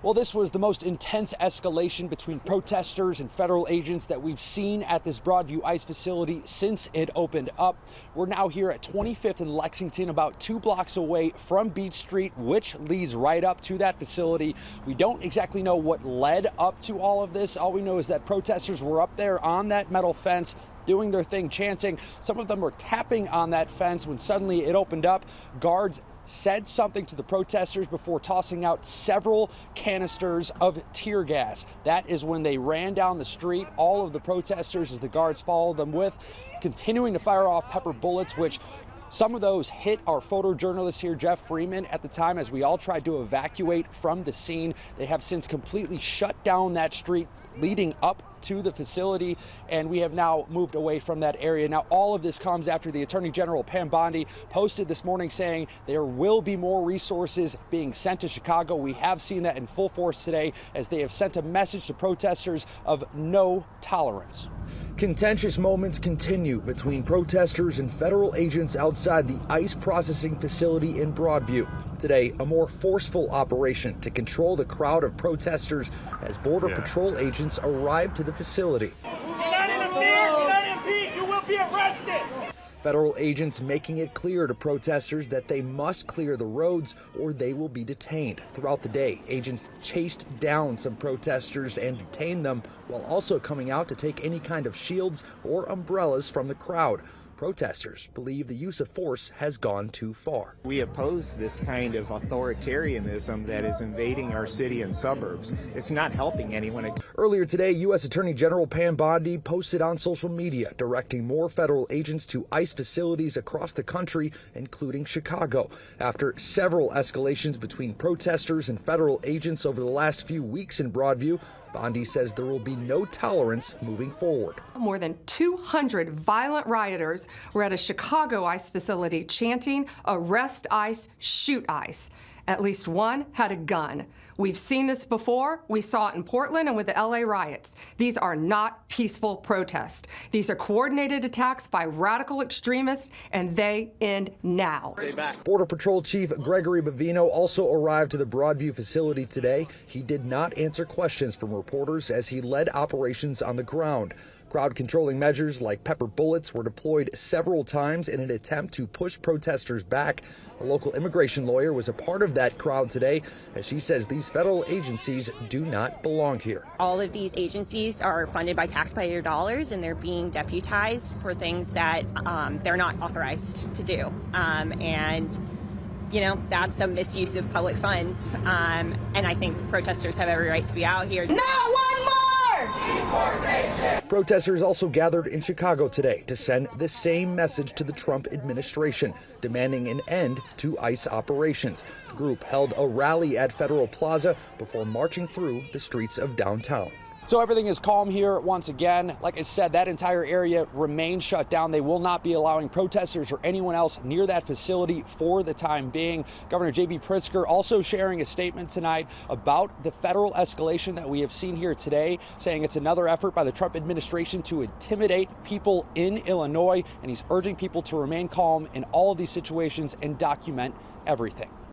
Well, this was the most intense escalation between protesters and federal agents that we've seen at this Broadview ICE facility since it opened up. We're now here at 25th and Lexington, about 2 blocks away from Beach Street, which leads right up to that facility. We don't exactly know what led up to all of this. All we know is that protesters were up there on that metal fence doing their thing, chanting. Some of them were tapping on that fence when suddenly it opened up. Guards said something to the protesters before tossing out several canisters of tear gas. That is when they ran down the street, all of the protesters, as the guards followed them with, continuing to fire off pepper bullets, which some of those hit our photojournalist here, Jeff Freeman, at the time as we all tried to evacuate from the scene. They have since completely shut down that street leading up to the facility, and we have now moved away from that area. Now, all of this comes after the Attorney General, Pam Bondi, posted this morning saying there will be more resources being sent to Chicago. We have seen that in full force today as they have sent a message to protesters of no tolerance. Contentious moments continue between protesters and federal agents outside the ICE processing facility in Broadview. Today, a more forceful operation to control the crowd of protesters as Border Patrol agents arrive to the facility. Do not interfere, do not impede, you will be arrested. Federal agents making it clear to protesters that they must clear the roads or they will be detained. Throughout the day, agents chased down some protesters and detained them while also coming out to take any kind of shields or umbrellas from the crowd. Protesters believe the use of force has gone too far. We oppose this kind of authoritarianism that is invading our city and suburbs. It's not helping anyone. Earlier today, U.S. Attorney General Pam Bondi posted on social media directing more federal agents to ICE facilities across the country, including Chicago. After several escalations between protesters and federal agents over the last few weeks in Broadview, Bondi says there will be no tolerance moving forward. More than 200 violent rioters were at a Chicago ICE facility chanting, "Arrest ICE, shoot ICE." At least one had a gun. We've seen this before. We saw it in Portland and with the LA riots. These are not peaceful protests. These are coordinated attacks by radical extremists, and they end now. Border Patrol Chief Gregory Bavino also arrived to the Broadview facility today. He did not answer questions from reporters as he led operations on the ground. Crowd controlling measures like pepper bullets were deployed several times in an attempt to push protesters back. A local immigration lawyer was a part of that crowd today, as she says these federal agencies do not belong here. All of these agencies are funded by taxpayer dollars, and they're being deputized for things that they're not authorized to do. And you know, that's a misuse of public funds. And I think protesters have every right to be out here. Not one more! Protesters also gathered in Chicago today to send the same message to the Trump administration, demanding an end to ICE operations. The group held a rally at Federal Plaza before marching through the streets of downtown. So everything is calm here once again. Like I said, that entire area remains shut down. They will not be allowing protesters or anyone else near that facility for the time being. Governor J.B. Pritzker also sharing a statement tonight about the federal escalation that we have seen here today, saying it's another effort by the Trump administration to intimidate people in Illinois, and he's urging people to remain calm in all of these situations and document everything.